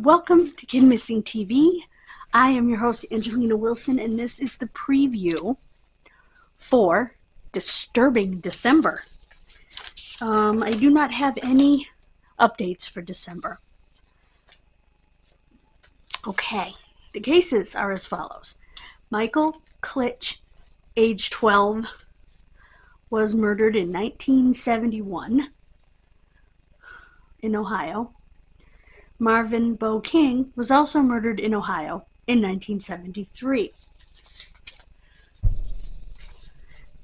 Welcome to Kidmissing TV. I am your host, Angelina Wilson, and this is the preview for Disturbing December. I do not have any updates for December. Okay, the cases are as follows. Michael Klitsch, age 12, was murdered in 1971 in Ohio. Marvin Bo King was also murdered in Ohio in 1973.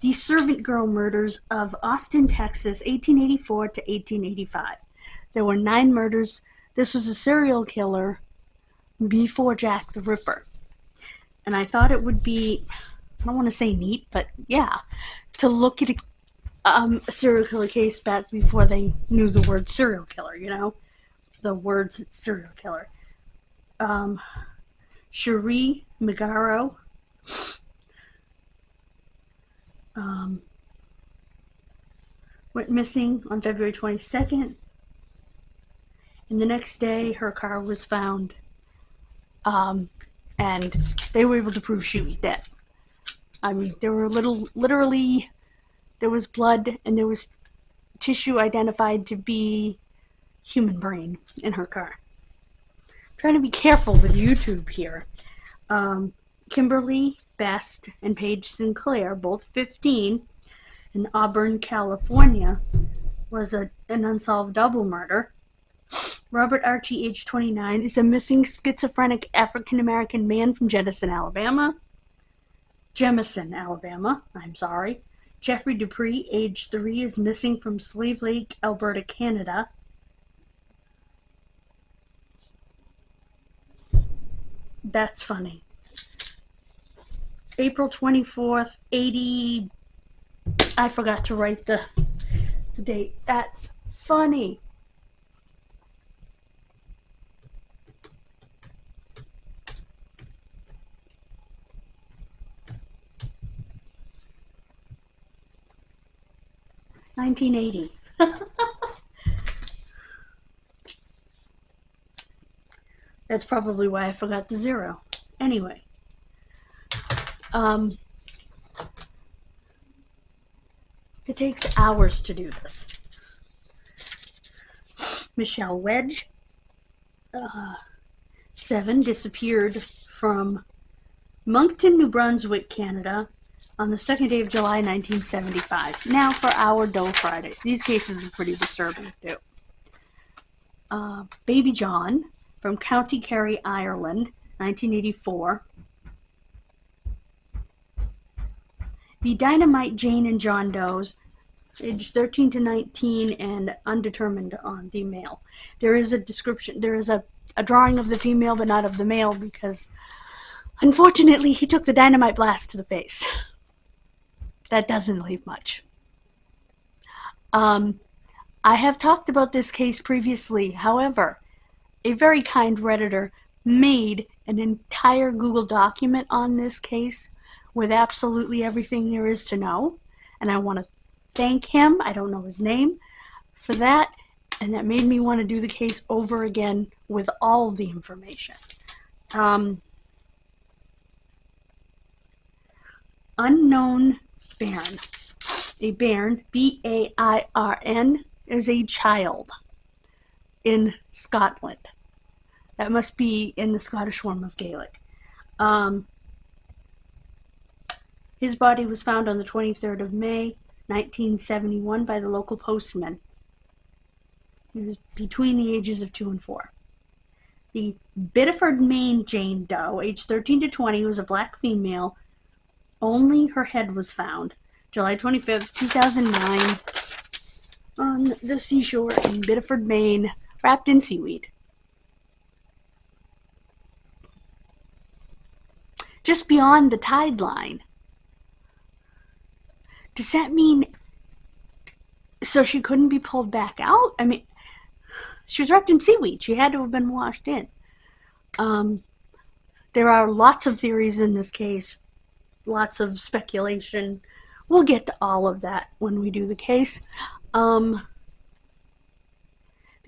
The servant girl murders of Austin, Texas, 1884 to 1885. There were 9 murders. This was a serial killer before Jack the Ripper. And I thought it would be, I don't want to say neat, but yeah, to look at a serial killer case back before they knew the word serial killer, you know? The words serial killer. Cherie Megaro went missing on February 22nd, and the next day her car was found, and they were able to prove she was dead. I mean, there were literally, there was blood and there was tissue identified to be human brain in her car. I'm trying to be careful with YouTube here. Kimberly Best and Paige Sinclair, both 15, in Auburn, California, was an unsolved double murder. Robert Archie, age 29, is a missing schizophrenic African-American man from Jemison, Alabama. Jeffrey Dupree, age 3, is missing from Slave Lake, Alberta, Canada. That's funny. April 24th, 80... I forgot to write the date. That's funny. $1980. That's probably why I forgot the 0. Anyway. It takes hours to do this. Michelle Wedge, 7, disappeared from Moncton, New Brunswick, Canada, on the 2nd day of July, 1975. Now for our Doe Fridays. These cases are pretty disturbing, too. Baby John, from County Kerry, Ireland, 1984. The Dynamite Jane and John Does, aged 13 to 19 and undetermined on the male. There is a description, there is a drawing of the female but not of the male because, unfortunately, he took the dynamite blast to the face. That doesn't leave much. I have talked about this case previously. However, a very kind Redditor made an entire Google document on this case with absolutely everything there is to know, and I want to thank him, I don't know his name, for that, and that made me want to do the case over again with all the information. Unknown Bairn. A bairn, B-A-I-R-N, is a child in Scotland. That must be in the Scottish form of Gaelic. His body was found on the 23rd of May, 1971 by the local postman. He was between the ages of 2 and 4. The Biddeford, Maine Jane Doe, aged 13 to 20, was a black female. Only her head was found, July 25th, 2009, on the seashore in Biddeford, Maine, wrapped in seaweed. Just beyond the tide line. Does that mean so she couldn't be pulled back out? I mean, she was wrapped in seaweed. She had to have been washed in. There are lots of theories in this case, lots of speculation. We'll get to all of that when we do the case. The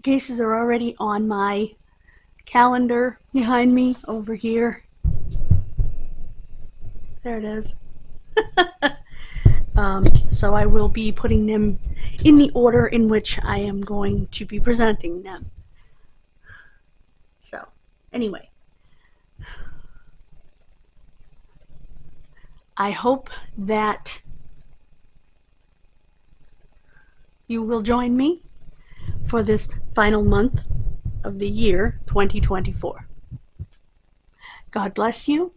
cases are already on my calendar behind me over here. There it is. So I will be putting them in the order in which I am going to be presenting them. So, anyway, I hope that you will join me for this final month of the year 2024. God bless you.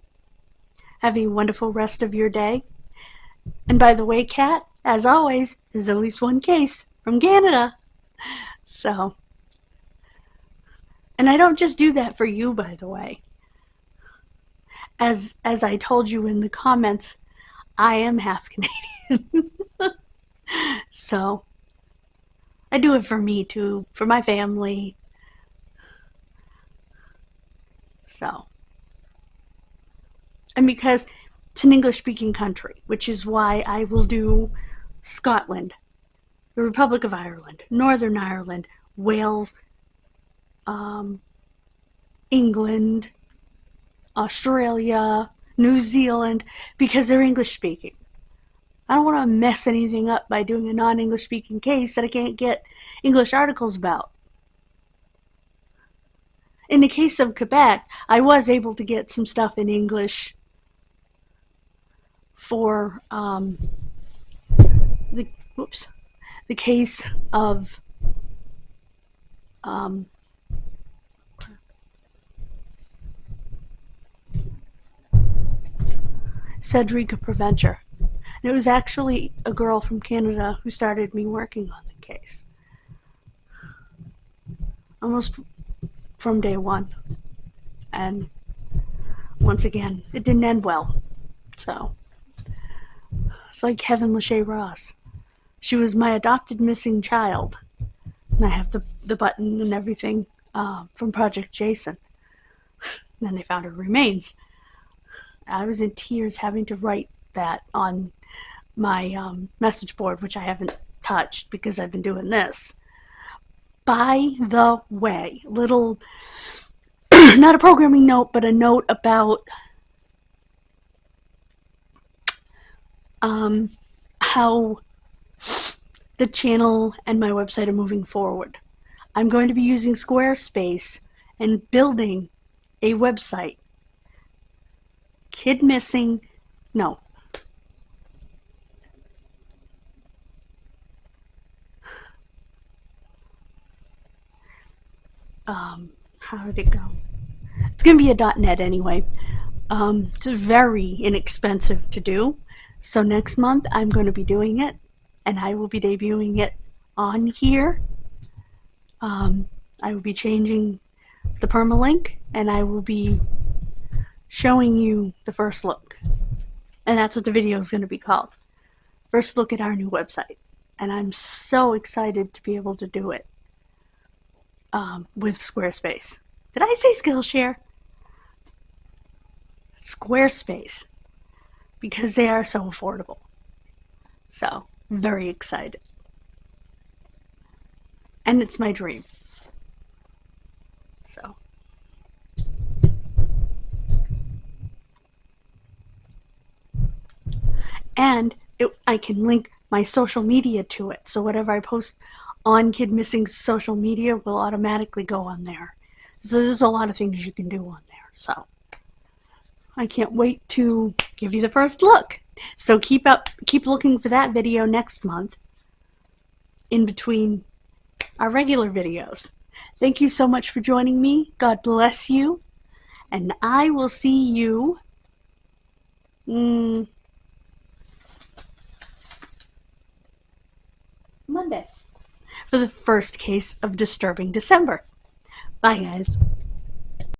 Have a wonderful rest of your day. And by the way, Kat, as always, there's at least one case from Canada. So, and I don't just do that for you, by the way. As I told you in the comments, I am half Canadian. So, I do it for me too, for my family. So, and because it's an English-speaking country, which is why I will do Scotland, the Republic of Ireland, Northern Ireland, Wales, England, Australia, New Zealand, because they're English-speaking. I don't want to mess anything up by doing a non-English speaking case that I can't get English articles about. In the case of Quebec, I was able to get some stuff in English for the case of Cedrica Preventure. And it was actually a girl from Canada who started me working on the case. Almost from day one. And once again, it didn't end well. So, it's like Kevin Lachey Ross. She was my adopted missing child. And I have the button and everything from Project Jason. And then they found her remains. I was in tears having to write that on my message board, which I haven't touched because I've been doing this. By the way, little, not a programming note, but a note about how the channel and my website are moving forward. I'm going to be using Squarespace and building a website. Kidmissing, no. How did it go? It's going to be a .net anyway. It's very inexpensive to do. So next month I'm going to be doing it, and I will be debuting it on here. I will be changing the permalink, and I will be showing you the first look. And that's what the video is going to be called. First look at our new website. And I'm so excited to be able to do it with Squarespace. Did I say Skillshare? Squarespace. Because they are so affordable. So, very excited. And it's my dream. So. And I can link my social media to it. So whatever I post on Kidmissing's social media will automatically go on there. So there's a lot of things you can do on there. So I can't wait to give you the first look. So keep looking for that video next month in between our regular videos. Thank you so much for joining me. God bless you. And I will see you Monday for the first case of Disturbing December. Bye, guys.